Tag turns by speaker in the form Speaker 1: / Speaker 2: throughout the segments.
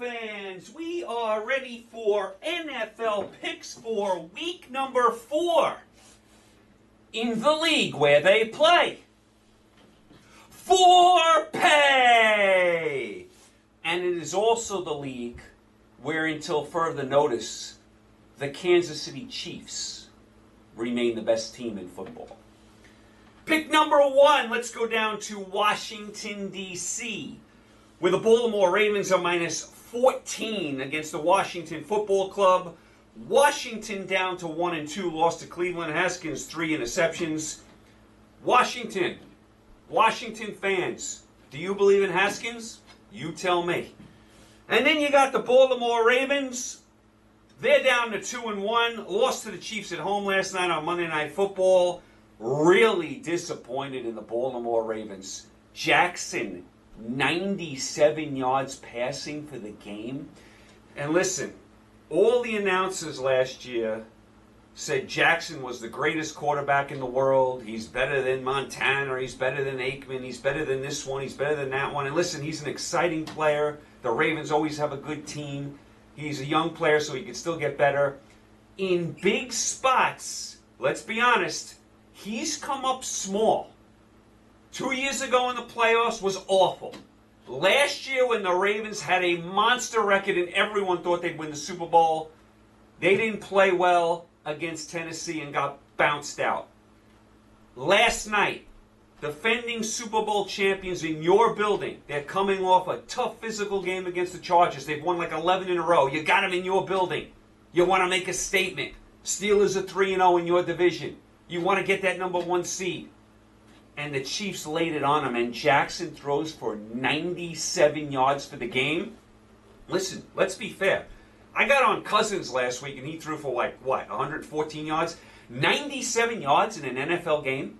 Speaker 1: fans, we are ready for NFL picks for week number 4 in the league where they play for pay. And it is also the league where, until further notice, the Kansas City Chiefs remain the best team in football. Pick number 1, let's go down to Washington, D.C., where the Baltimore Ravens are minus 14 against the Washington Football Club. Washington down to 1-2, lost to Cleveland. Haskins, 3 interceptions. Washington fans, do you believe in Haskins? You tell me. And then you got the Baltimore Ravens. They're down to 2-1, lost to the Chiefs at home last night on Monday Night Football. Really disappointed in the Baltimore Ravens. Jackson, 97 yards passing for the game. And listen, all the announcers last year said Jackson was the greatest quarterback in the world. He's better than Montana, he's better than Aikman, he's better than this one, he's better than that one. And listen, he's an exciting player. The Ravens always have a good team. He's a young player, so he can still get better. In big spots, let's be honest, he's come up small. 2 years ago in the playoffs was awful. Last year when the Ravens had a monster record and everyone thought they'd win the Super Bowl, they didn't play well against Tennessee and got bounced out. Last night, defending Super Bowl champions in your building, they're coming off a tough physical game against the Chargers. They've won like 11 in a row. You got them in your building. You want to make a statement. Steelers are 3-0 in your division. You want to get that number 1 seed. And the Chiefs laid it on him, and Jackson throws for 97 yards for the game. Listen, let's be fair. I got on Cousins last week, and he threw for 114 yards? 97 yards in an NFL game?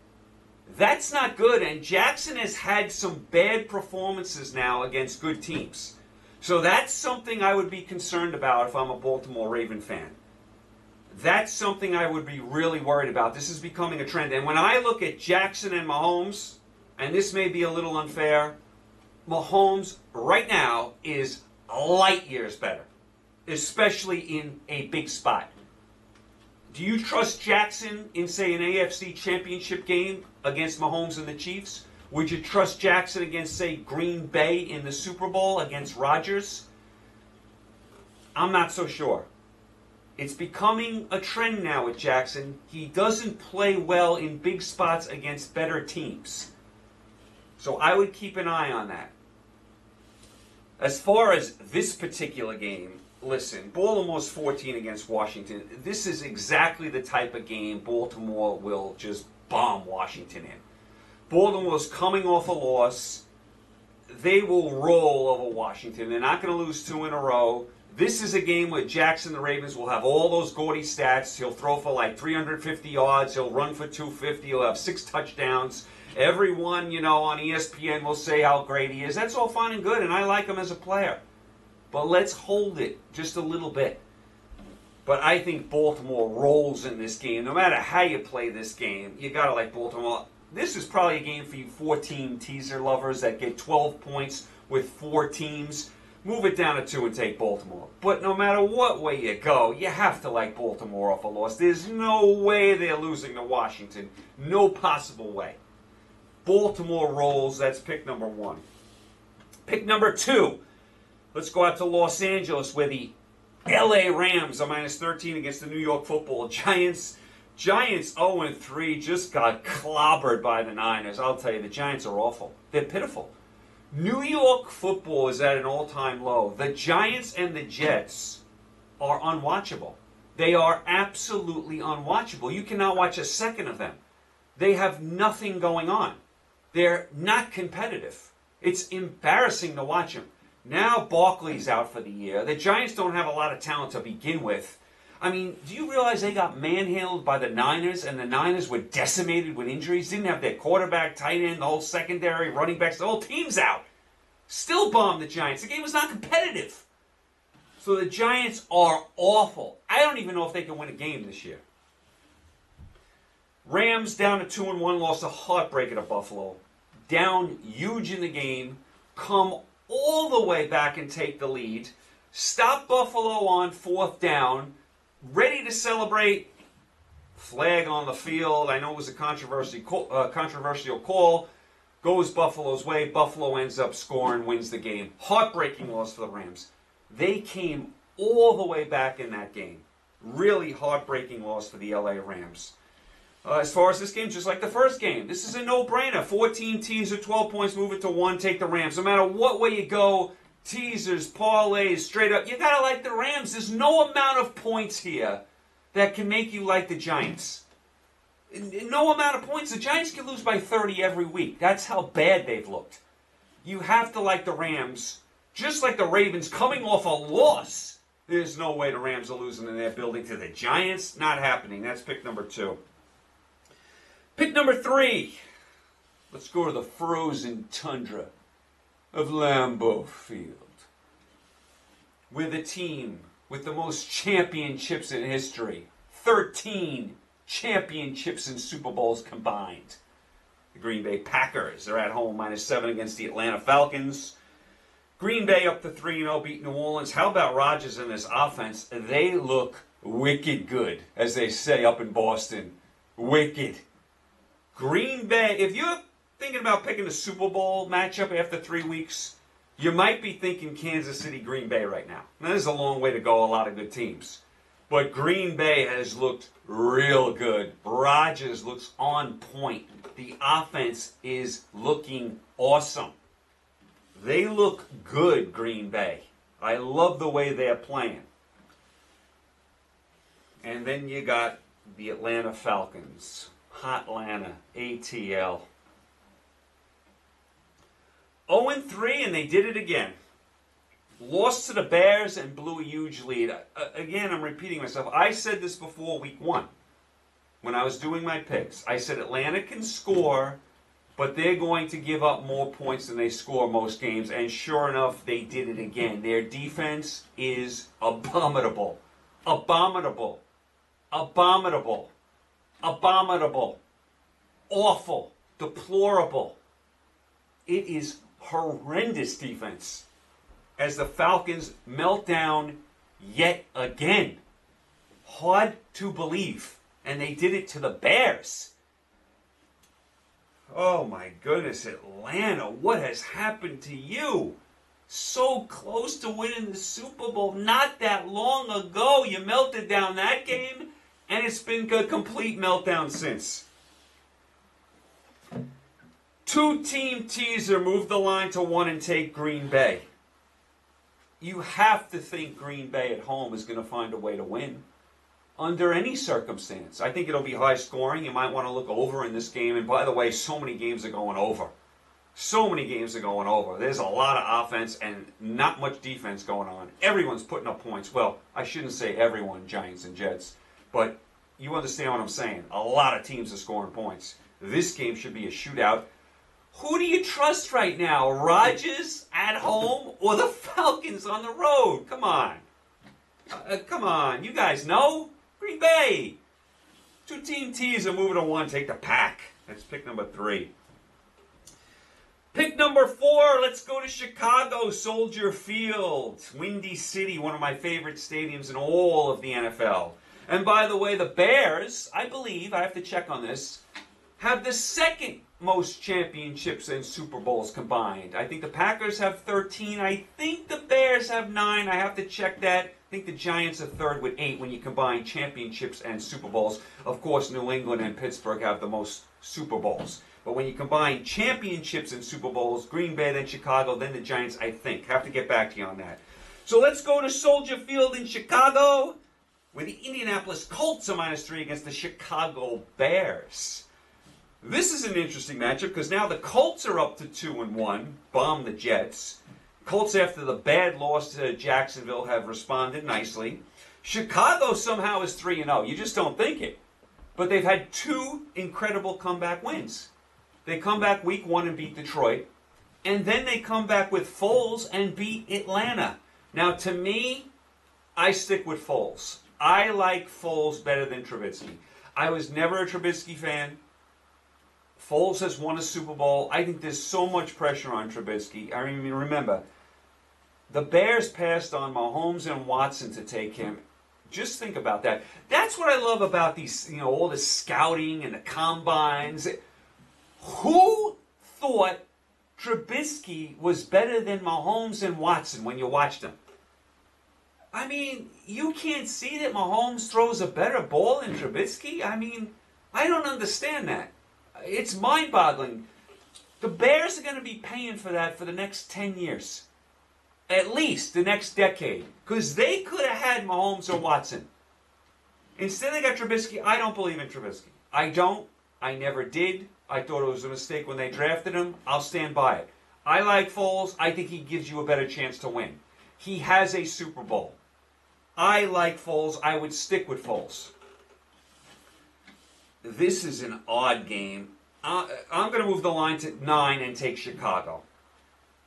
Speaker 1: That's not good, and Jackson has had some bad performances now against good teams. So that's something I would be concerned about if I'm a Baltimore Raven fan. That's something I would be really worried about. This is becoming a trend. And when I look at Jackson and Mahomes, and this may be a little unfair, Mahomes right now is light years better, especially in a big spot. Do you trust Jackson in, say, an AFC championship game against Mahomes and the Chiefs? Would you trust Jackson against, say, Green Bay in the Super Bowl against Rodgers? I'm not so sure. It's becoming a trend now with Jackson. He doesn't play well in big spots against better teams. So I would keep an eye on that. As far as this particular game, listen, Baltimore's 14 against Washington. This is exactly the type of game Baltimore will just bomb Washington in. Baltimore's coming off a loss. They will roll over Washington. They're not going to lose 2 in a row. This is a game where Jackson, the Ravens, will have all those gaudy stats. He'll throw for like 350 yards. He'll run for 250. He'll have 6 touchdowns. Everyone, on ESPN will say how great he is. That's all fine and good, and I like him as a player. But let's hold it just a little bit. But I think Baltimore rolls in this game. No matter how you play this game, you got to like Baltimore. This is probably a game for you 4-team teaser lovers that get 12 points with 4 teams. Move it down to 2 and take Baltimore. But no matter what way you go, you have to like Baltimore off a loss. There's no way they're losing to Washington. No possible way. Baltimore rolls. That's pick number 1. Pick number 2. Let's go out to Los Angeles, where the LA Rams are minus 13 against the New York Football Giants. Giants 0-3 just got clobbered by the Niners. I'll tell you, the Giants are awful. They're pitiful. New York football is at an all-time low. The Giants and the Jets are unwatchable. They are absolutely unwatchable. You cannot watch a second of them. They have nothing going on. They're not competitive. It's embarrassing to watch them. Now Barkley's out for the year. The Giants don't have a lot of talent to begin with. I mean, do you realize they got manhandled by the Niners, and the Niners were decimated with injuries? Didn't have their quarterback, tight end, the whole secondary, running backs, the whole team's out. Still bombed the Giants. The game was not competitive. So the Giants are awful. I don't even know if they can win a game this year. Rams down to 2-1, lost a heartbreaker to Buffalo. Down huge in the game, come all the way back and take the lead. Stop Buffalo on 4th down, ready to celebrate. Flag on the field. I know it was a controversial call. Goes Buffalo's way. Buffalo ends up scoring, wins the game. Heartbreaking loss for the Rams. They came all the way back in that game. Really heartbreaking loss for the LA Rams. As far as this game, just like the first game, this is a no-brainer. 14 teaser, 12 points, move it to 1, take the Rams. No matter what way you go, teasers, parlays, straight up, you gotta like the Rams. There's no amount of points here that can make you like the Giants. No amount of points. The Giants can lose by 30 every week. That's how bad they've looked. You have to like the Rams, just like the Ravens coming off a loss. There's no way the Rams are losing in their building to the Giants. Not happening. That's pick number 2. Pick number 3. Let's go to the frozen tundra of Lambeau Field. With a team with the most championships in history. 13 championships and Super Bowls combined. The Green Bay Packers are at home -7 against the Atlanta Falcons. Green Bay up to 3-0, beat New Orleans. How about Rodgers and this offense? They look wicked good, as they say up in Boston. Wicked. Green Bay, if you're thinking about picking a Super Bowl matchup after 3 weeks, you might be thinking Kansas City, Green Bay right now. Now, there's a long way to go, a lot of good teams. But Green Bay has looked real good. Rodgers looks on point. The offense is looking awesome. They look good, Green Bay. I love the way they're playing. And then you got the Atlanta Falcons. Hotlanta, ATL. 0-3, and they did it again. Lost to the Bears and blew a huge lead. Again, I'm repeating myself. I said this before week 1 when I was doing my picks. I said Atlanta can score, but they're going to give up more points than they score most games. And sure enough, they did it again. Their defense is abominable. Abominable. Abominable. Abominable. Awful. Deplorable. It is horrendous defense as the Falcons melt down yet again. Hard to believe. And they did it to the Bears. Oh my goodness, Atlanta, what has happened to you? So close to winning the Super Bowl not that long ago. You melted down that game, and it's been a complete meltdown since. 2-team teaser, move the line to 1 and take Green Bay. You have to think Green Bay at home is going to find a way to win under any circumstance. I think it'll be high scoring. You might want to look over in this game. And by the way, so many games are going over. So many games are going over. There's a lot of offense and not much defense going on. Everyone's putting up points. Well, I shouldn't say everyone, Giants and Jets, but you understand what I'm saying. A lot of teams are scoring points. This game should be a shootout. Who do you trust right now? Rodgers at home or the Falcons on the road? Come on. Come on. You guys know? Green Bay. 2-team teaser, moving to 1. Take the Pack. That's pick number 3. Pick number 4. Let's go to Chicago, Soldier Field. Windy City, one of my favorite stadiums in all of the NFL. And by the way, the Bears, I believe, I have to check on this, have the second most championships and Super Bowls combined. I think the Packers have 13. I think the Bears have 9. I have to check that. I think the Giants are third with 8 when you combine championships and Super Bowls. Of course, New England and Pittsburgh have the most Super Bowls. But when you combine championships and Super Bowls, Green Bay, then Chicago, then the Giants, I think. Have to get back to you on that. So let's go to Soldier Field in Chicago, where the Indianapolis Colts are -3 against the Chicago Bears. This is an interesting matchup because now the Colts are up to 2-1, bomb the Jets. Colts, after the bad loss to Jacksonville, have responded nicely. Chicago somehow is 3-0. You just don't think it. But they've had 2 incredible comeback wins. They come back week 1 and beat Detroit. And then they come back with Foles and beat Atlanta. Now, to me, I stick with Foles. I like Foles better than Trubisky. I was never a Trubisky fan. Foles has won a Super Bowl. I think there's so much pressure on Trubisky. I mean, remember, The Bears passed on Mahomes and Watson to take him. Just think about that. That's what I love about these, all the scouting and the combines. Who thought Trubisky was better than Mahomes and Watson when you watched them? I mean, you can't see that Mahomes throws a better ball than Trubisky? I mean, I don't understand that. It's mind-boggling. The Bears are going to be paying for that for the next 10 years. At least the next decade. Because they could have had Mahomes or Watson. Instead they got Trubisky. I don't believe in Trubisky. I don't. I never did. I thought it was a mistake when they drafted him. I'll stand by it. I like Foles. I think he gives you a better chance to win. He has a Super Bowl. I like Foles. I would stick with Foles. This is an odd game. I'm going to move the line to 9 and take Chicago.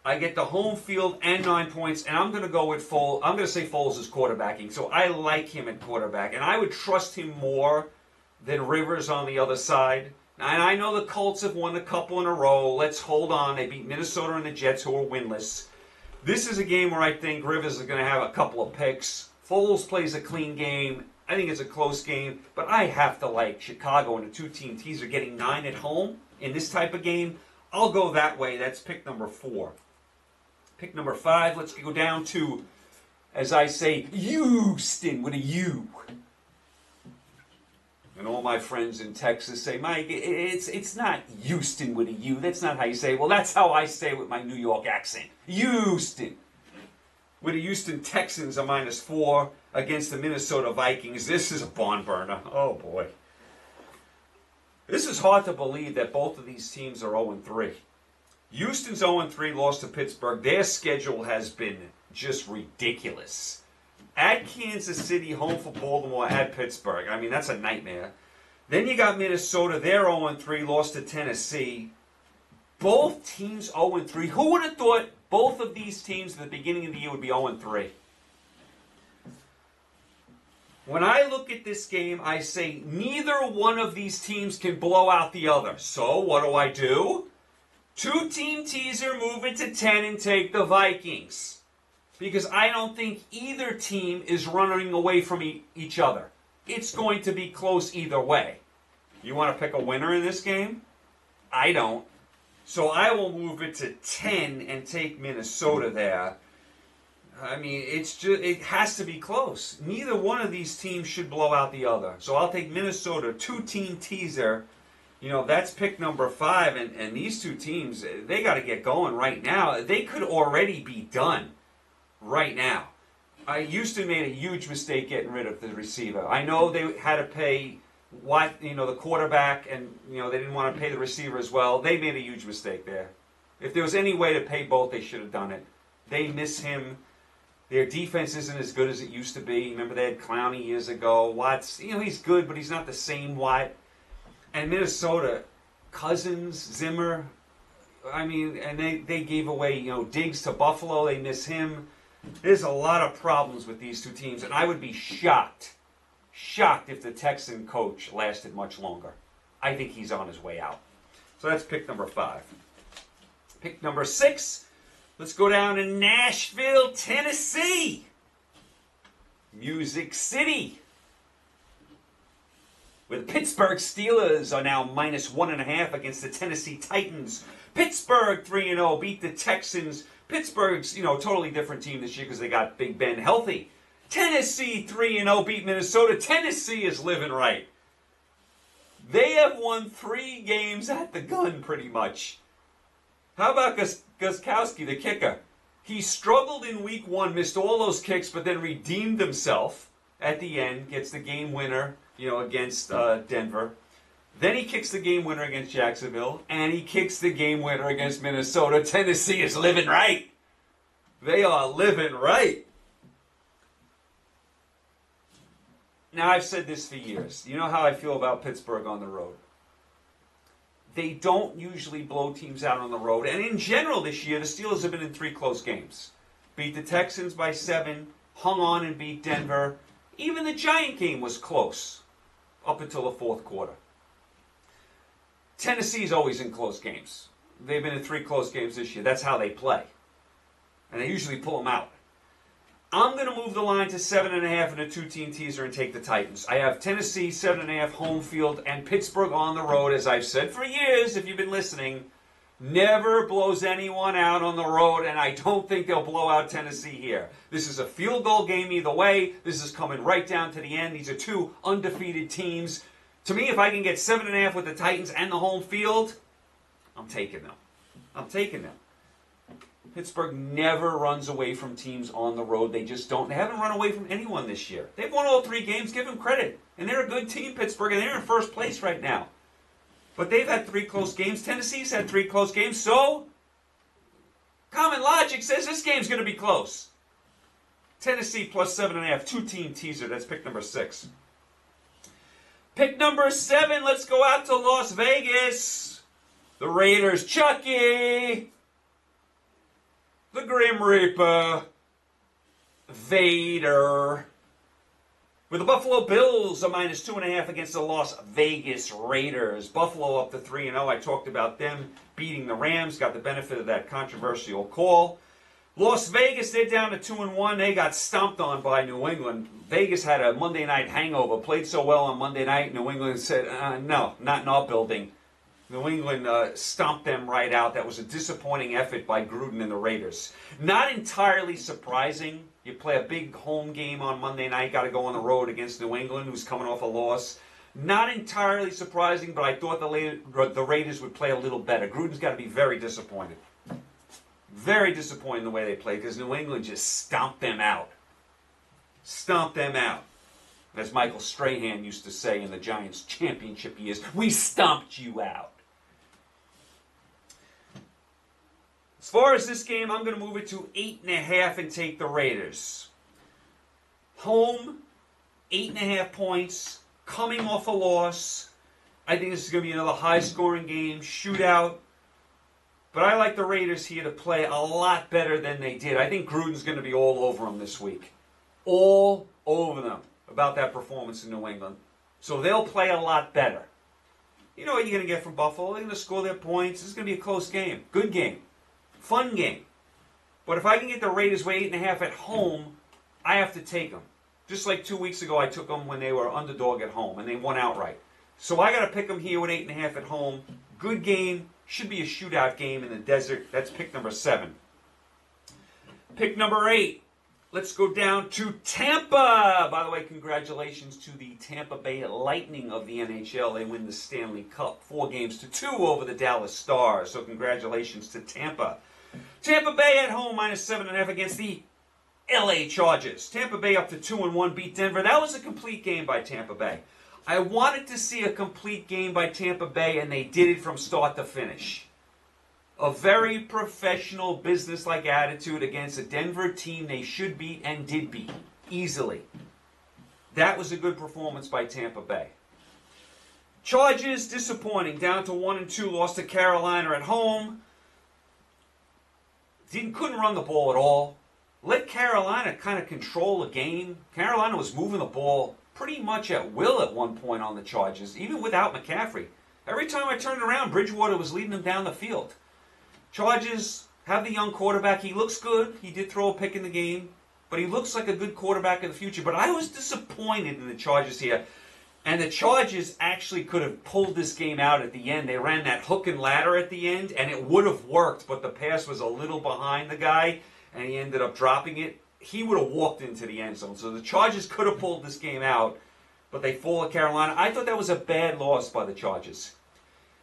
Speaker 1: I get the home field and 9 points, and I'm going to go with Foles. I'm going to say Foles is quarterbacking, so I like him at quarterback, and I would trust him more than Rivers on the other side. And I know the Colts have won a couple in a row. Let's hold on. They beat Minnesota and the Jets, who are winless. This is a game where I think Rivers is going to have a couple of picks. Foles plays a clean game. I think it's a close game, but I have to like Chicago and a two-team teaser getting 9 at home in this type of game. I'll go that way. That's pick number 4. Pick number 5, let's go down to, as I say, Houston with a U. And all my friends in Texas say, Mike, it's not Houston with a U. That's not how you say it. Well, that's how I say it with my New York accent. Houston. With the Houston Texans a -4 against the Minnesota Vikings. This is a barn burner. Oh, boy. This is hard to believe that both of these teams are 0-3. Houston's 0-3, lost to Pittsburgh. Their schedule has been just ridiculous. At Kansas City, home for Baltimore, at Pittsburgh. I mean, that's a nightmare. Then you got Minnesota. They're 0-3, lost to Tennessee. Both teams 0-3. Who would have thought both of these teams at the beginning of the year would be 0-3? When I look at this game, I say neither one of these teams can blow out the other. So what do? Two-team teaser, move it to 10 and take the Vikings. Because I don't think either team is running away from each other. It's going to be close either way. You want to pick a winner in this game? I don't. So I will move it to 10 and take Minnesota there. I mean, it has to be close. Neither one of these teams should blow out the other. So I'll take Minnesota, two-team teaser. That's pick number 5, and these two teams, they got to get going right now. They could already be done right now. Houston made a huge mistake getting rid of the receiver. I know they had to pay the quarterback, and they didn't want to pay the receiver as well. They made a huge mistake there. If there was any way to pay both, they should have done it. They miss him. Their defense isn't as good as it used to be. Remember they had Clowney years ago. Watts, he's good, but he's not the same Watt. And Minnesota, Cousins, Zimmer, and they gave away, Diggs to Buffalo. They miss him. There's a lot of problems with these two teams, and I would be shocked if the Texan coach lasted much longer. I think he's on his way out. So that's pick number 5. Pick number 6, let's go down to Nashville, Tennessee. Music City. Where the Pittsburgh Steelers are now -1.5 against the Tennessee Titans. Pittsburgh 3-0 beat the Texans. Pittsburgh's, totally different team this year because they got Big Ben healthy. Tennessee 3-0 beat Minnesota. Tennessee is living right. They have won 3 games at the gun pretty much. How about Gostkowski, the kicker? He struggled in week 1, missed all those kicks, but then redeemed himself at the end, gets the game winner, against Denver. Then he kicks the game winner against Jacksonville, and he kicks the game winner against Minnesota. Tennessee is living right. They are living right. Now, I've said this for years. You know how I feel about Pittsburgh on the road. They don't usually blow teams out on the road. And in general this year, the Steelers have been in 3 close games. Beat the Texans by 7, hung on and beat Denver. Even the Giant game was close up until the 4th quarter. Tennessee's always in close games. They've been in 3 close games this year. That's how they play. And they usually pull them out. I'm going to move the line to 7.5 in a two-team teaser and take the Titans. I have Tennessee 7.5 home field and Pittsburgh on the road. As I've said for years, if you've been listening, never blows anyone out on the road, and I don't think they'll blow out Tennessee here. This is a field goal game either way. This is coming right down to the end. These are two undefeated teams. To me, if I can get 7.5 with the Titans and the home field, I'm taking them. I'm taking them. Pittsburgh never runs away from teams on the road. They just don't. They haven't run away from anyone this year. They've won all 3 games. Give them credit. And they're a good team, Pittsburgh, and they're in first place right now. But they've had 3 close games. Tennessee's had 3 close games. So, common logic says this game's going to be close. Tennessee plus 7.5. Two-team teaser. That's pick number 6. Pick number 7. Let's go out to Las Vegas. The Raiders. Chucky. The Grim Reaper, Vader, with the Buffalo Bills a minus 2.5 against the Las Vegas Raiders. Buffalo up to 3-0. I talked about them beating the Rams, got the benefit of that controversial call. Las Vegas, they're down to 2-1. They got stomped on by New England. Vegas had a Monday night hangover, played so well on Monday night. New England said, no, not in our building. New England stomped them right out. That was a disappointing effort by Gruden and the Raiders. Not entirely surprising. You play a big home game on Monday night, got to go on the road against New England, who's coming off a loss. Not entirely surprising, but I thought the Raiders would play a little better. Gruden's got to be very disappointed. Very disappointed in the way they played, because New England just stomped them out. Stomped them out. As Michael Strahan used to say in the Giants' championship years, we stomped you out. As far as this game, I'm going to move it to 8.5 and take the Raiders. Home, 8.5 points, coming off a loss. I think this is going to be another high-scoring game, shootout. But I like the Raiders here to play a lot better than they did. I think Gruden's going to be all over them this week. All over them about that performance in New England. So they'll play a lot better. You know what you're going to get from Buffalo. They're going to score their points. This is going to be a close game. Good game. Fun game. But if I can get the Raiders with 8.5 at home, I have to take them. Just like 2 weeks ago, I took them when they were underdog at home, and they won outright. So I got to pick them here with 8.5 at home. Good game. Should be a shootout game in the desert. That's pick number 7. Pick number 8. Let's go down to Tampa. By the way, congratulations to the Tampa Bay Lightning of the NHL. They win the Stanley Cup 4-2 over the Dallas Stars. So congratulations to Tampa. Tampa Bay at home minus 7.5 against the LA Chargers. Tampa Bay up to 2-1, beat Denver. That was a complete game by Tampa Bay. I wanted to see a complete game by Tampa Bay, and they did it from start to finish. A very professional, business-like attitude against a Denver team they should beat and did beat easily. That was a good performance by Tampa Bay. Chargers, disappointing, down to 1-2, lost to Carolina at home. Couldn't run the ball at all. Let Carolina kind of control the game. Carolina was moving the ball pretty much at will at one point on the Chargers, even without McCaffrey. Every time I turned around, Bridgewater was leading them down the field. Chargers have the young quarterback. He looks good. He did throw a pick in the game, but he looks like a good quarterback in the future. But I was disappointed in the Chargers here. And the Chargers actually could have pulled this game out at the end. They ran that hook and ladder at the end, and it would have worked, but the pass was a little behind the guy, and he ended up dropping it. He would have walked into the end zone. So the Chargers could have pulled this game out, but they fall to Carolina. I thought that was a bad loss by the Chargers.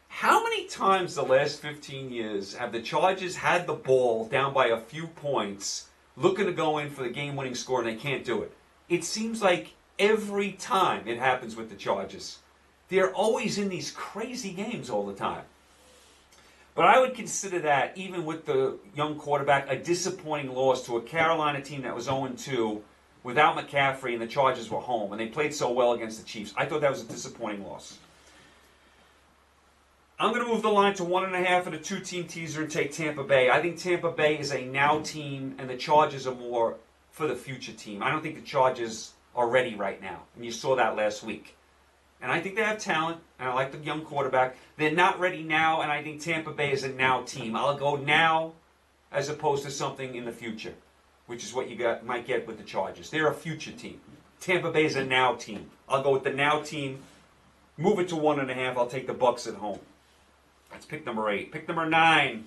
Speaker 1: How many times the last 15 years have the Chargers had the ball down by a few points, looking to go in for the game-winning score, and they can't do it? It seems like every time it happens with the Chargers. They're always in these crazy games all the time. But I would consider that, even with the young quarterback, a disappointing loss to a Carolina team that was 0-2 without McCaffrey, and the Chargers were home, and they played so well against the Chiefs. I thought that was a disappointing loss. I'm going to move the line to 1.5 in a 2-team teaser and take Tampa Bay. I think Tampa Bay is a now team, and the Chargers are more for the future team. I don't think the Chargers are ready right now, and you saw that last week. And I think they have talent, and I like the young quarterback. They're not ready now, and I think Tampa Bay is a now team. I'll go now as opposed to something in the future which is what you might get with the Chargers. They're a future team. Tampa Bay is a now team. I'll go with the now team. Move it to 1.5. I'll take the Bucs at home. That's pick number 8. Pick number 9.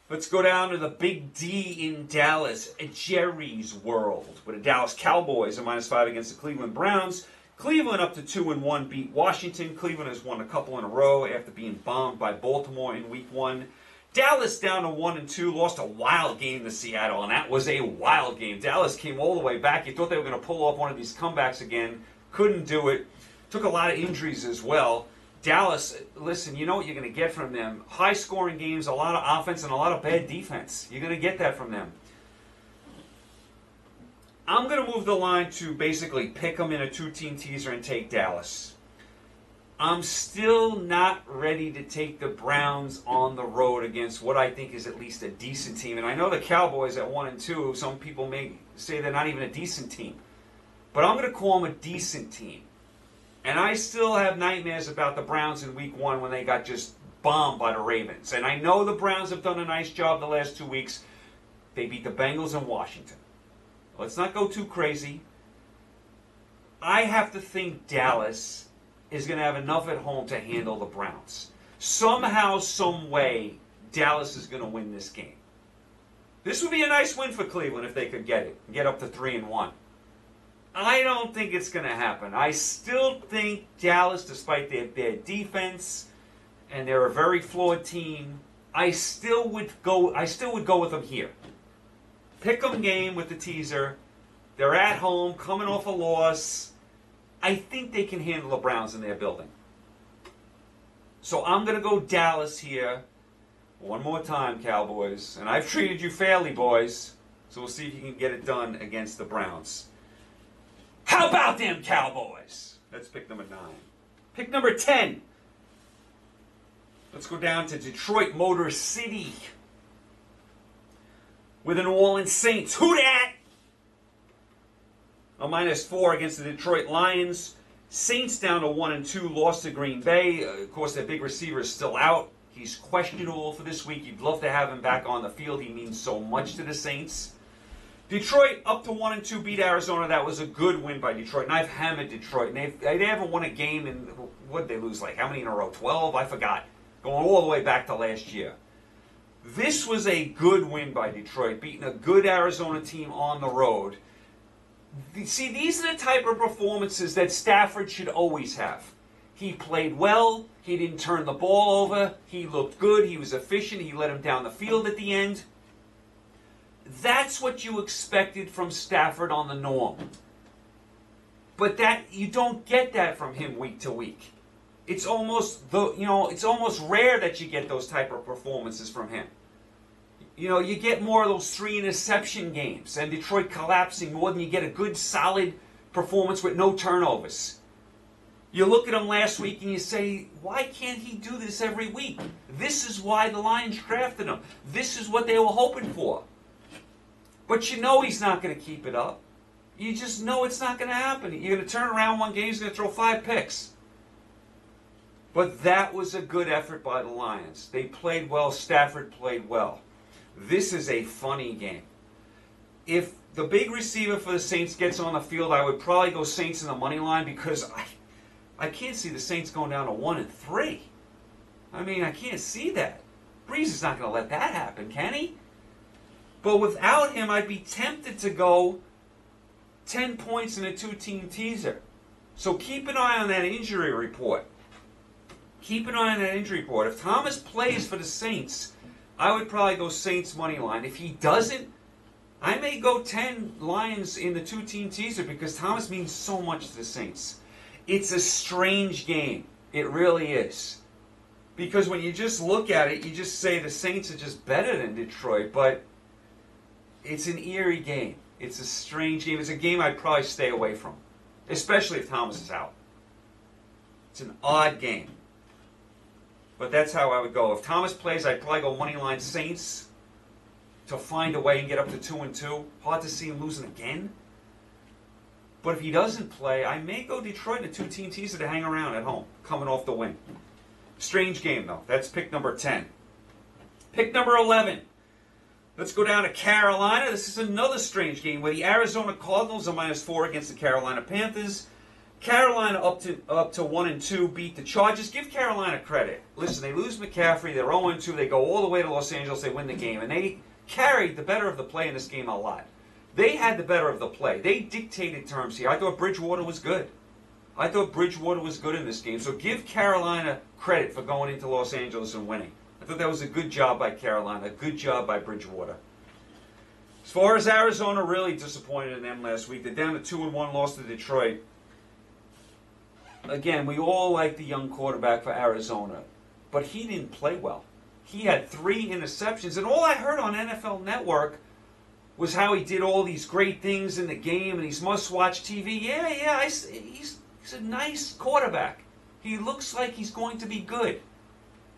Speaker 1: Let's go down to the Big D in Dallas, at Jerry's World, with the Dallas Cowboys at -5 against the Cleveland Browns. Cleveland up to 2-1 beat Washington. Cleveland has won a couple in a row after being bombed by Baltimore in Week 1. Dallas down to 1-2, lost a wild game to Seattle, and that was a wild game. Dallas came all the way back. You thought they were going to pull off one of these comebacks again. Couldn't do it. Took a lot of injuries as well. Dallas, listen, you know what you're going to get from them. High-scoring games, a lot of offense, and a lot of bad defense. You're going to get that from them. I'm going to move the line to basically pick them in a 2-team teaser and take Dallas. I'm still not ready to take the Browns on the road against what I think is at least a decent team. And I know the Cowboys at 1-2, some people may say they're not even a decent team. But I'm going to call them a decent team. And I still have nightmares about the Browns in Week 1 when they got just bombed by the Ravens. And I know the Browns have done a nice job the last 2 weeks. They beat the Bengals and Washington. Let's not go too crazy. I have to think Dallas is going to have enough at home to handle the Browns. Somehow, some way, Dallas is going to win this game. This would be a nice win for Cleveland if they could get it and get up to 3-1. I don't think it's going to happen. I still think Dallas, despite their defense, and they're a very flawed team, I still would go with them here. Pick 'em game with the teaser. They're at home, coming off a loss. I think they can handle the Browns in their building. So I'm going to go Dallas here. One more time, Cowboys. And I've treated you fairly, boys. So we'll see if you can get it done against the Browns. How about them Cowboys? That's pick number 9. Pick number 10. Let's go down to Detroit Motor City with the New Orleans Saints. Who dat? A -4 against the Detroit Lions. Saints down to 1-2, lost to Green Bay. Of course, their big receiver is still out. He's questionable for this week. You'd love to have him back on the field. He means so much to the Saints. Detroit up to 1-2, beat Arizona. That was a good win by Detroit. And I've hammered Detroit. And they haven't won a game in, what did they lose, like how many in a row? 12? I forgot. Going all the way back to last year. This was a good win by Detroit, beating a good Arizona team on the road. See, these are the type of performances that Stafford should always have. He played well. He didn't turn the ball over. He looked good. He was efficient. He led him down the field at the end. That's what you expected from Stafford on the norm. But that you don't get that from him week to week. It's almost it's almost rare that you get those type of performances from him. You know, you get more of those 3 interception games and Detroit collapsing more than you get a good, solid performance with no turnovers. You look at him last week and you say, why can't he do this every week? This is why the Lions drafted him. This is what they were hoping for. But you know he's not going to keep it up. You just know it's not going to happen. You're going to turn around one game, he's going to throw 5 picks. But that was a good effort by the Lions. They played well. Stafford played well. This is a funny game. If the big receiver for the Saints gets on the field, I would probably go Saints in the money line because I can't see the Saints going down to 1-3. I mean, I can't see that. Breeze is not going to let that happen, can he? But without him, I'd be tempted to go 10 points in a 2-team teaser. So keep an eye on that injury report. Keep an eye on that injury report. If Thomas plays for the Saints, I would probably go Saints money line. If he doesn't, I may go 10 Lions in the 2-team teaser because Thomas means so much to the Saints. It's a strange game. It really is. Because when you just look at it, you just say the Saints are just better than Detroit, but it's an eerie game. It's a strange game. It's a game I'd probably stay away from, especially if Thomas is out. It's an odd game. But that's how I would go. If Thomas plays, I'd probably go moneyline Saints to find a way and get up to 2-2. Hard to see him losing again. But if he doesn't play, I may go Detroit in a 2-team teaser to hang around at home, coming off the win. Strange game, though. That's pick number 10. Pick number 11. Let's go down to Carolina. This is another strange game where the Arizona Cardinals are -4 against the Carolina Panthers. Carolina up to 1-2, beat the Chargers. Give Carolina credit. Listen, they lose McCaffrey. They're 0-2. They go all the way to Los Angeles. They win the game, and they carried the better of the play in this game a lot. They had the better of the play. They dictated terms here. I thought Bridgewater was good. I thought Bridgewater was good in this game. So give Carolina credit for going into Los Angeles and winning. I thought that was a good job by Carolina, a good job by Bridgewater. As far as Arizona, really disappointed in them last week. They're down to 2-1, lost to Detroit. Again, we all like the young quarterback for Arizona, but he didn't play well. He had 3 interceptions, and all I heard on NFL Network was how he did all these great things in the game, and he's must-watch TV. Yeah, he's a nice quarterback. He looks like he's going to be good.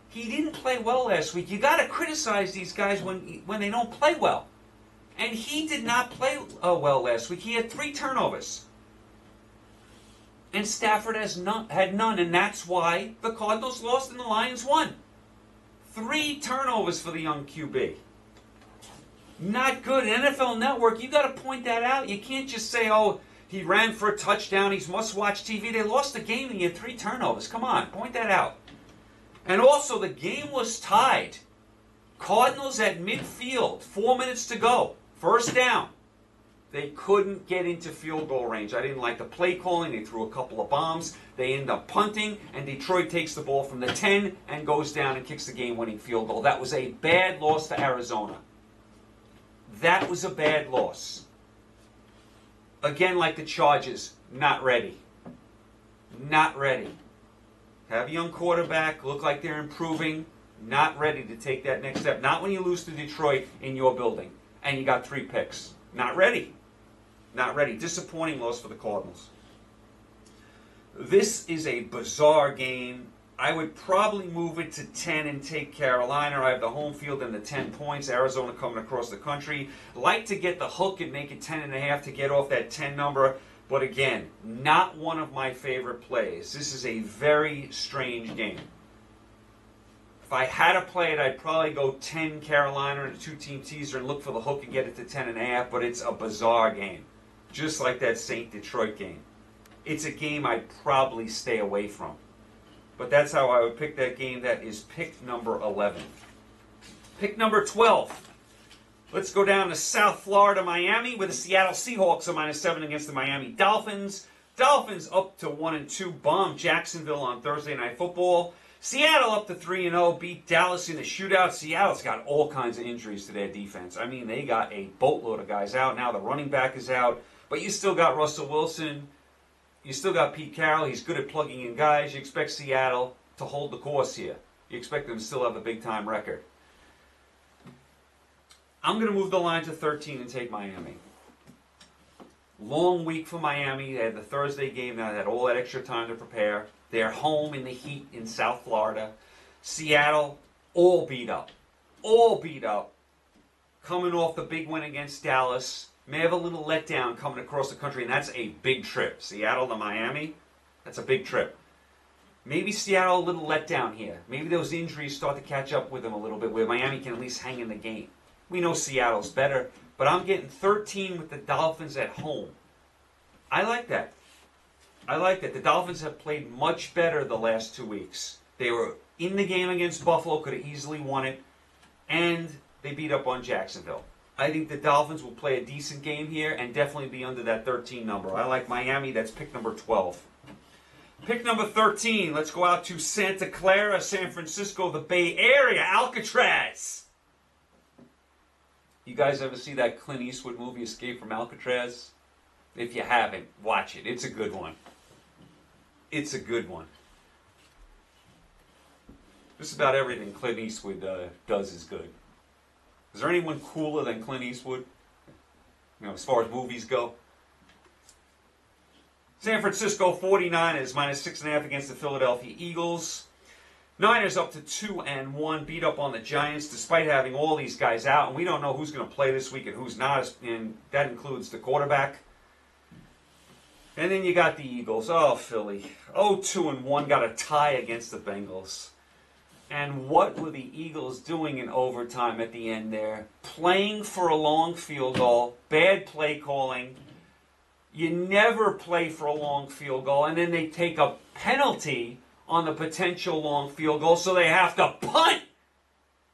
Speaker 1: He didn't play well last week. You got to criticize these guys when they don't play well. And he did not play well last week. He had 3 turnovers. And Stafford had none, and that's why the Cardinals lost and the Lions won. 3 turnovers for the young QB. Not good. NFL Network, you got to point that out. You can't just say, oh, he ran for a touchdown, he's must-watch TV. They lost the game and he had 3 turnovers. Come on, point that out. And also, the game was tied. Cardinals at midfield, 4 minutes to go. First down. They couldn't get into field goal range. I didn't like the play calling. They threw a couple of bombs. They end up punting, and Detroit takes the ball from the 10 and goes down and kicks the game-winning field goal. That was a bad loss for Arizona. That was a bad loss. Again, like the Chargers, not ready. Not ready. Have a young quarterback, look like they're improving, not ready to take that next step. Not when you lose to Detroit in your building and you got 3 picks. Not ready. Not ready. Disappointing loss for the Cardinals. This is a bizarre game. I would probably move it to 10 and take Carolina. I have the home field and the 10 points. Arizona coming across the country. Like to get the hook and make it 10.5 to get off that 10 number. But again, not one of my favorite plays. This is a very strange game. If I had to play it, I'd probably go 10 Carolina and a 2-team teaser and look for the hook and get it to 10.5. But it's a bizarre game. Just like that St. Detroit game. It's a game I'd probably stay away from. But that's how I would pick that game. That is pick number 11. Pick number 12. Let's go down to South Florida, Miami, where the Seattle Seahawks are -7 against the Miami Dolphins. Dolphins up to 1-2, bombed Jacksonville on Thursday Night Football. Seattle up to 3-0, beat Dallas in a shootout. Seattle's got all kinds of injuries to their defense. I mean, they got a boatload of guys out. Now the running back is out, but you still got Russell Wilson. You still got Pete Carroll. He's good at plugging in guys. You expect Seattle to hold the course here. You expect them to still have a big-time record. I'm going to move the line to 13 and take Miami. Long week for Miami. They had the Thursday game. Now they had all that extra time to prepare. They're home in the heat in South Florida. Seattle, all beat up. All beat up. Coming off the big win against Dallas. May have a little letdown coming across the country, and that's a big trip. Seattle to Miami, that's a big trip. Maybe Seattle a little letdown here. Maybe those injuries start to catch up with them a little bit, where Miami can at least hang in the game. We know Seattle's better, but I'm getting 13 with the Dolphins at home. I like that. I like that. The Dolphins have played much better the last 2 weeks. They were in the game against Buffalo, could have easily won it, and they beat up on Jacksonville. I think the Dolphins will play a decent game here and definitely be under that 13 number. I like Miami. That's pick number 12. Pick number 13. Let's go out to Santa Clara, San Francisco, the Bay Area, Alcatraz. You guys ever see that Clint Eastwood movie, Escape from Alcatraz? If you haven't, watch it. It's a good one. It's a good one. Just about everything Clint Eastwood does is good. Is there anyone cooler than Clint Eastwood? You know, as far as movies go? San Francisco 49ers -6.5 against the Philadelphia Eagles. Niners up to 2-1, beat up on the Giants despite having all these guys out. And we don't know who's going to play this week and who's not, and that includes the quarterback. And then you got the Eagles. Oh, Philly. 2-1, got a tie against the Bengals. And what were the Eagles doing in overtime at the end there? Playing for a long field goal, bad play calling. You never play for a long field goal, and then they take a penalty on the potential long field goal, so they have to punt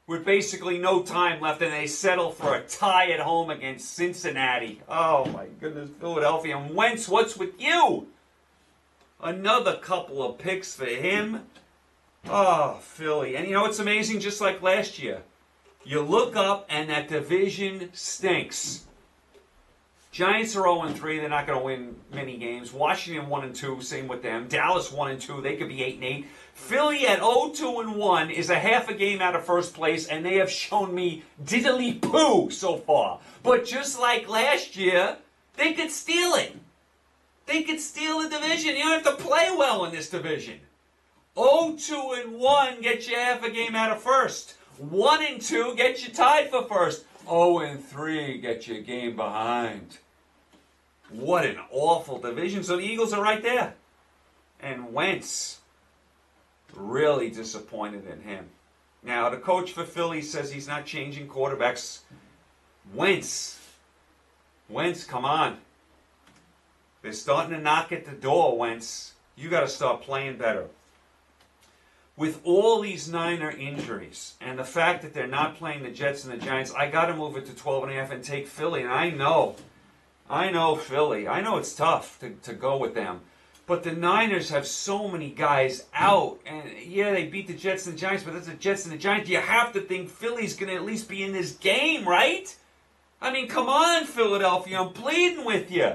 Speaker 1: with basically no time left, and they settle for a tie at home against Cincinnati. Oh my goodness, Philadelphia. And Wentz, what's with you? Another couple of picks for him. Oh, Philly. And you know what's amazing? Just like last year, you look up and that division stinks. Giants are 0-3. They're not going to win many games. Washington 1-2. Same with them. Dallas 1-2. They could be 8-8. Philly at 0-2-1 is a half a game out of first place, and they have shown me diddly poo so far. But just like last year, they could steal it. They could steal the division. You don't have to play well in this division. 0-2-1 gets you half a game out of first. 1-2 gets you tied for first. 0-3 gets you a game behind. What an awful division. So the Eagles are right there. And Wentz, really disappointed in him. Now, the coach for Philly says he's not changing quarterbacks. Wentz, come on. They're starting to knock at the door, Wentz. You got to start playing better. With all these Niner injuries and the fact that they're not playing the Jets and the Giants, I got to move it to 12.5 and take Philly. And I know Philly. I know it's tough to go with them. But the Niners have so many guys out. And yeah, they beat the Jets and the Giants, but that's the Jets and the Giants. You have to think Philly's going to at least be in this game, right? I mean, come on, Philadelphia. I'm pleading with you.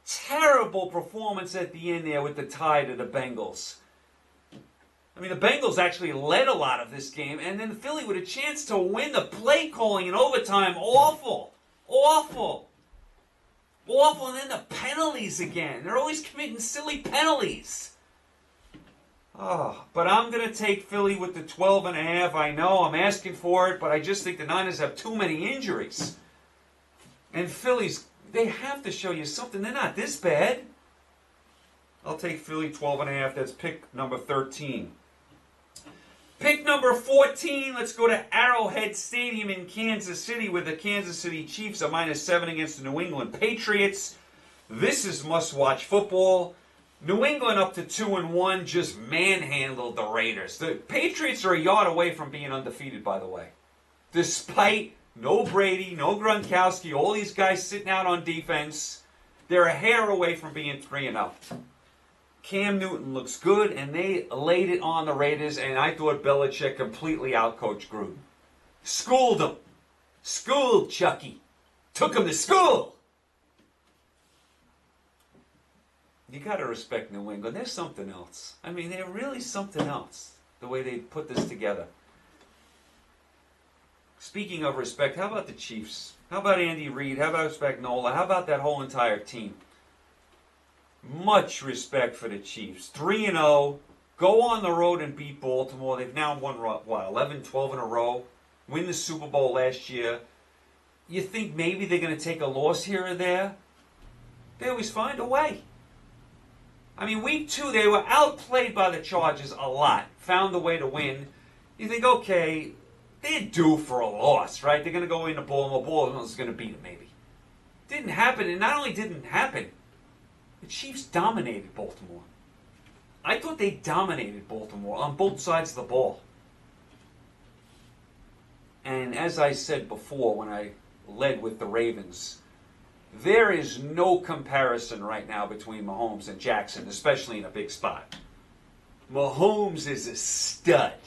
Speaker 1: Terrible performance at the end there with the tie to the Bengals. I mean, the Bengals actually led a lot of this game, and then Philly with a chance to win. The play calling in overtime, awful. And then the penalties again. They're always committing silly penalties. Oh, but I'm going to take Philly with the 12.5. I know I'm asking for it, but I just think the Niners have too many injuries. And Philly's, they have to show you something. They're not this bad. I'll take Philly 12.5. That's pick number 13. Pick number 14, let's go to Arrowhead Stadium in Kansas City, where the Kansas City Chiefs are -7 against the New England Patriots. This is must-watch football. New England up to 2-1 just manhandled the Raiders. The Patriots are a yard away from being undefeated, by the way. Despite no Brady, no Gronkowski, all these guys sitting out on defense, they're a hair away from being 3-0. Cam Newton looks good, and they laid it on the Raiders, and I thought Belichick completely outcoached Gruden. Schooled him. Schooled Chucky. Took him to school. You got to respect New England. They're something else. I mean, they're really something else, the way they put this together. Speaking of respect, how about the Chiefs? How about Andy Reid? How about Spagnuolo? How about that whole entire team? Much respect for the Chiefs. 3-0. Go on the road and beat Baltimore. They've now won, what, 11, 12 in a row. Win the Super Bowl last year. You think maybe they're going to take a loss here or there? They always find a way. I mean, week 2, they were outplayed by the Chargers a lot. Found a way to win. You think, okay, they're due for a loss, right? They're going to go into Baltimore. Baltimore's going to beat them, maybe. Didn't happen, and not only didn't happen, the Chiefs dominated Baltimore. I thought they dominated Baltimore on both sides of the ball. And as I said before when I led with the Ravens, there is no comparison right now between Mahomes and Jackson, especially in a big spot. Mahomes is a stud.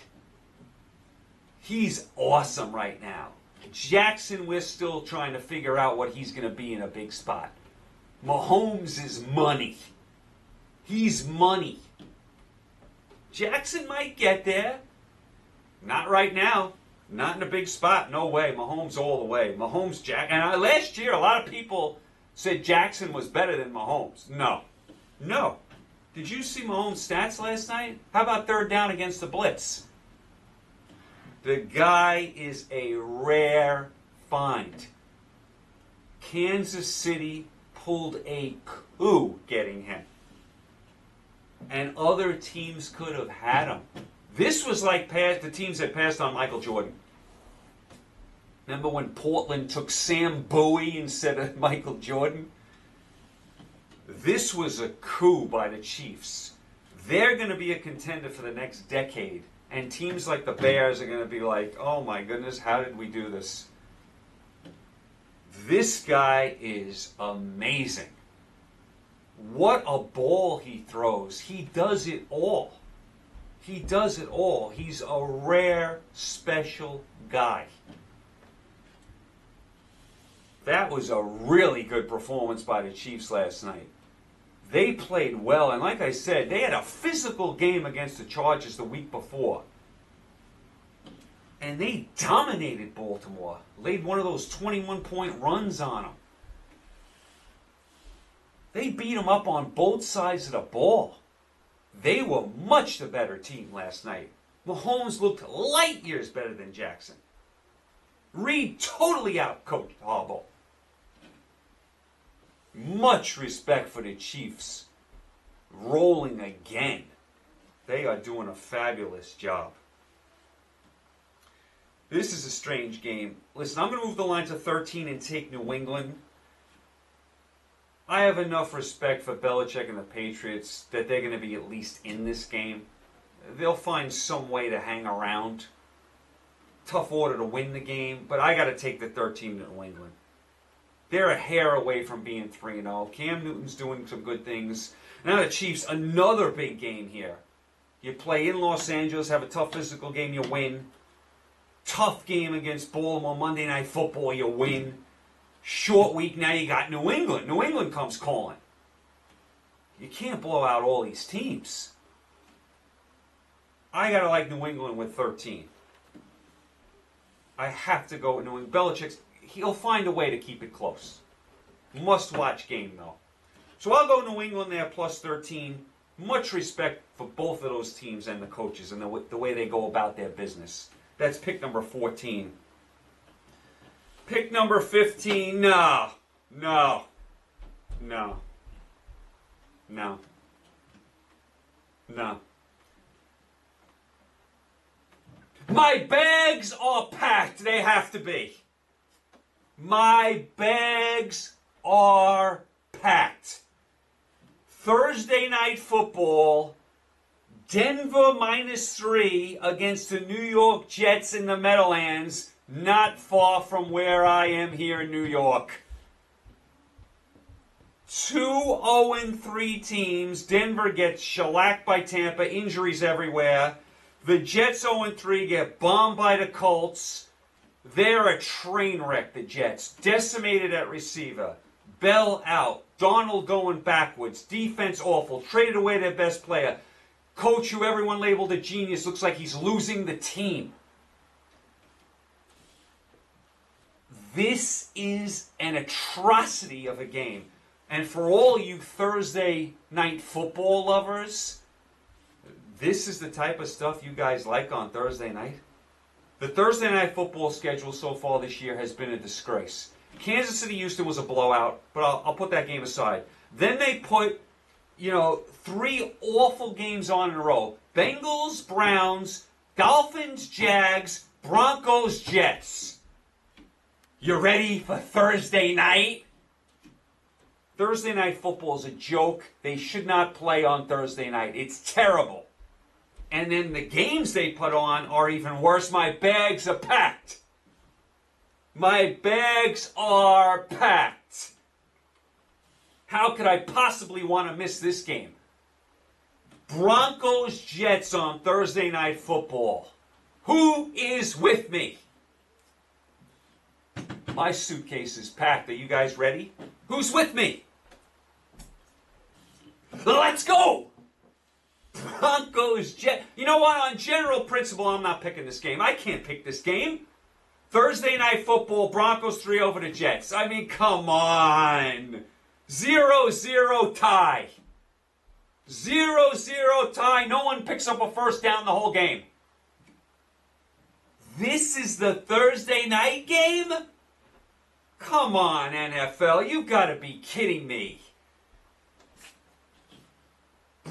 Speaker 1: He's awesome right now. Jackson, we're still trying to figure out what he's going to be in a big spot. Mahomes is money. He's money. Jackson might get there. Not right now. Not in a big spot. No way. Mahomes all the way. Mahomes, and last year, a lot of people said Jackson was better than Mahomes. No. Did you see Mahomes' stats last night? How about third down against the blitz? The guy is a rare find. Kansas City pulled a coup getting him. and other teams could have had him. This was like the teams that passed on Michael Jordan. Remember when Portland took Sam Bowie instead of Michael Jordan? This was a coup by the Chiefs. They're going to be a contender for the next decade. And teams like the Bears are going to be like, oh my goodness, how did we do this? This guy is amazing. What a ball he throws. He does it all. He does it all. He's a rare, special guy. That was a really good performance by the Chiefs last night. They played well, and like I said, they had a physical game against the Chargers the week before. And they dominated Baltimore. Laid one of those 21-point runs on them. They beat them up on both sides of the ball. They were much the better team last night. Mahomes looked light years better than Jackson. Reed totally outcoached Harbaugh. Much respect for the Chiefs. Rolling again. They are doing a fabulous job. This is a strange game. Listen, I'm going to move the line to 13 and take New England. I have enough respect for Belichick and the Patriots that they're going to be at least in this game. They'll find some way to hang around. Tough order to win the game, but I got to take the 13 to New England. They're a hair away from being 3-0. Cam Newton's doing some good things. Now the Chiefs, another big game here. You play in Los Angeles, have a tough physical game, you win. Tough game against Baltimore, Monday Night Football, you win. Short week, now you got New England. New England comes calling. You can't blow out all these teams. I got to like New England with 13. I have to go with New England. Belichick's, he'll find a way to keep it close. Must-watch game, though. So I'll go New England there plus 13. Much respect for both of those teams and the coaches and the way they go about their business. That's pick number 14. Pick number 15, no. My bags are packed. They have to be. My bags are packed. Thursday night football, Denver -3 against the New York Jets in the Meadowlands, not far from where I am here in New York. 2-0-3 teams. Denver gets shellacked by Tampa, injuries everywhere. The Jets 0-3 get bombed by the Colts. They're a train wreck, the Jets. Decimated at receiver. Bell out. Donald going backwards. Defense awful. Traded away their best player. Coach, who everyone labeled a genius, looks like he's losing the team. This is an atrocity of a game. And for all you Thursday night football lovers, this is the type of stuff you guys like on Thursday night. The Thursday night football schedule so far this year has been a disgrace. Kansas City Houston was a blowout, but I'll put that game aside. Then they put, 3 awful games on in a row. Bengals, Browns, Dolphins, Jags, Broncos, Jets. You ready for Thursday night? Thursday night football is a joke. They should not play on Thursday night. It's terrible. And then the games they put on are even worse. My bags are packed. My bags are packed. How could I possibly want to miss this game? Broncos Jets on Thursday night football. Who is with me? My suitcase is packed. Are you guys ready? Who's with me? Let's go! Broncos Jets. You know what? On general principle, I'm not picking this game. I can't pick this game. Thursday night football, Broncos 3 over the Jets. I mean, come on. 0-0 tie. 0-0 tie. No one picks up a first down the whole game. This is the Thursday night game? Come on, NFL. You've got to be kidding me.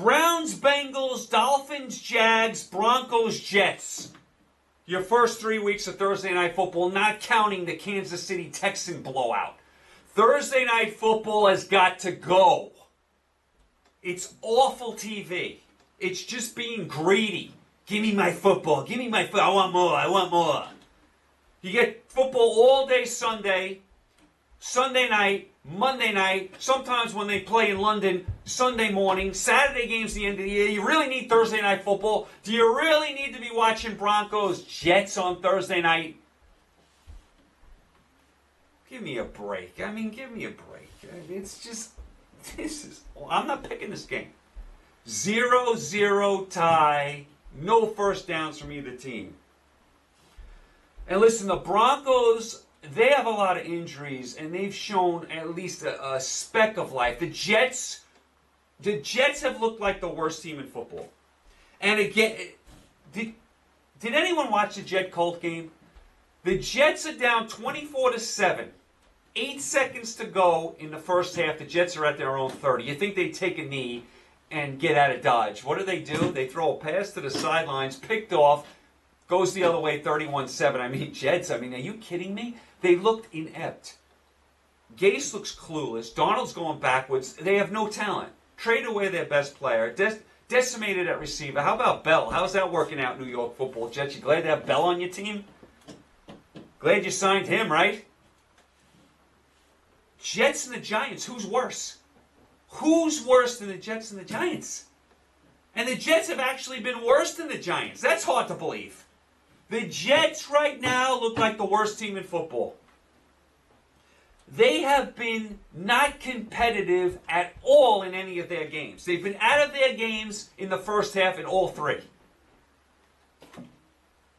Speaker 1: Browns, Bengals, Dolphins, Jags, Broncos, Jets. Your first 3 weeks of Thursday Night Football, not counting the Kansas City Texan blowout. Thursday Night Football has got to go. It's awful TV. It's just being greedy. Give me my football. Give me my football. I want more. I want more. You get football all day Sunday, Sunday night, Monday night, sometimes when they play in London, Sunday morning, Saturday games at the end of the year. You really need Thursday Night Football? Do you really need to be watching Broncos Jets on Thursday night? Give me a break. I mean, give me a break. It's just, I'm not picking this game. 0-0 tie. No first downs from either team. And listen, the Broncos, they have a lot of injuries, and they've shown at least a speck of life. The Jets have looked like the worst team in football. And again, did anyone watch the Jet-Colt game? The Jets are down 24-7. 8 seconds to go in the first half. The Jets are at their own 30. You think they'd take a knee and get out of Dodge. What do? They throw a pass to the sidelines, picked off, goes the other way, 31-7. I mean, Jets, are you kidding me? They looked inept. Gase looks clueless. Donald's going backwards. They have no talent. Trade away their best player. Decimated at receiver. How about Bell? How's that working out, New York Football Jets? You glad to have Bell on your team? Glad you signed him, right? Jets and the Giants, who's worse? Who's worse than the Jets and the Giants? And the Jets have actually been worse than the Giants. That's hard to believe. The Jets right now look like the worst team in football. They have been not competitive at all in any of their games. They've been out of their games in the first half in all three.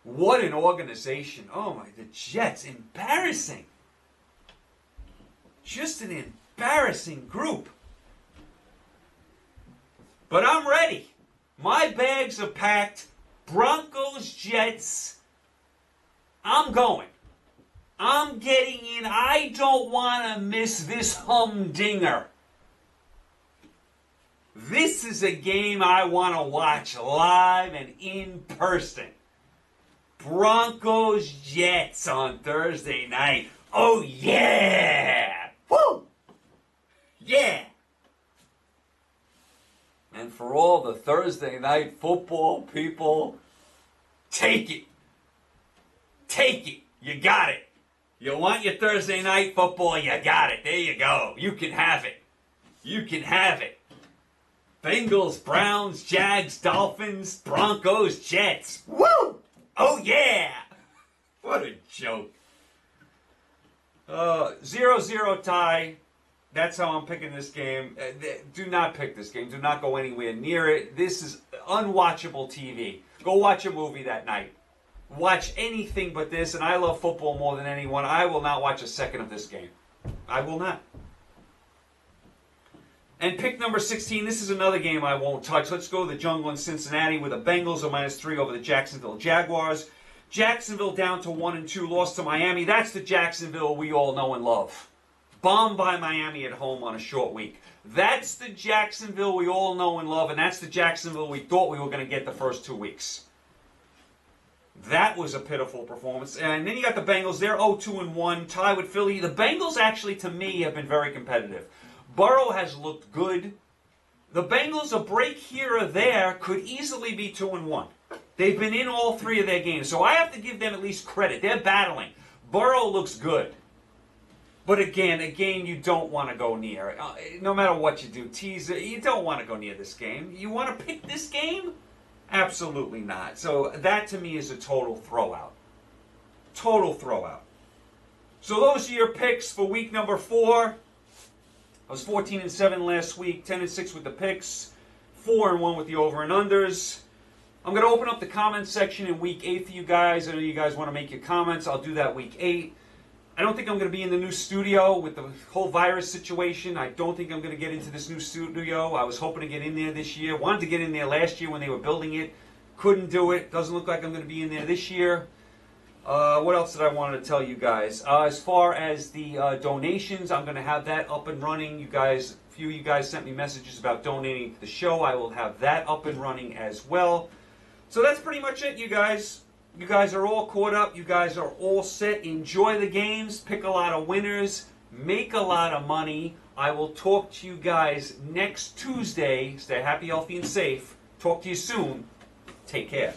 Speaker 1: What an organization. Oh my, the Jets, embarrassing. Just an embarrassing group. But I'm ready. My bags are packed. Broncos, Jets. I'm going. I'm getting in. I don't want to miss this humdinger. This is a game I want to watch live and in person. Broncos, Jets on Thursday night. Oh, yeah! Woo! Yeah! And for all the Thursday night football people, take it. Take it. You got it. You want your Thursday night football, you got it. There you go. You can have it. You can have it. Bengals, Browns, Jags, Dolphins, Broncos, Jets. Woo! Oh, yeah! What a joke. 0-0 tie. That's how I'm picking this game. Do not pick this game. Do not go anywhere near it. This is unwatchable TV. Go watch a movie that night. Watch anything but this, and I love football more than anyone. I will not watch a second of this game. I will not. And pick number 16. This is another game I won't touch. Let's go to the jungle in Cincinnati with the Bengals of -3 over the Jacksonville Jaguars. Jacksonville down to 1-2, lost to Miami. That's the Jacksonville we all know and love. Bombed by Miami at home on a short week. That's the Jacksonville we all know and love, and that's the Jacksonville we thought we were going to get the first 2 weeks. That was a pitiful performance. And then you got the Bengals. They're 0-2-1, tie with Philly. The Bengals actually, to me, have been very competitive. Burrow has looked good. The Bengals, a break here or there, could easily be 2-1. They've been in all 3 of their games, so I have to give them at least credit. They're battling. Burrow looks good. But again, you don't want to go near. No matter what you do, teaser, you don't want to go near this game. You want to pick this game? Absolutely not. So that to me is a total throwout. Total throwout. So those are your picks for week number 4. I was 14-7 last week, 10-6 with the picks, 4-1 with the over and unders. I'm going to open up the comments section in week 8 for you guys. I know you guys want to make your comments. I'll do that week 8. I don't think I'm going to be in the new studio with the whole virus situation. I don't think I'm going to get into this new studio. I was hoping to get in there this year. Wanted to get in there last year when they were building it. Couldn't do it. Doesn't look like I'm going to be in there this year. What else did I want to tell you guys? As far as the donations, I'm going to have that up and running. You guys, if few of you guys sent me messages about donating to the show. I will have that up and running as well. So that's pretty much it, you guys. You guys are all caught up. You guys are all set. Enjoy the games. Pick a lot of winners. Make a lot of money. I will talk to you guys next Tuesday. Stay happy, healthy, and safe. Talk to you soon. Take care.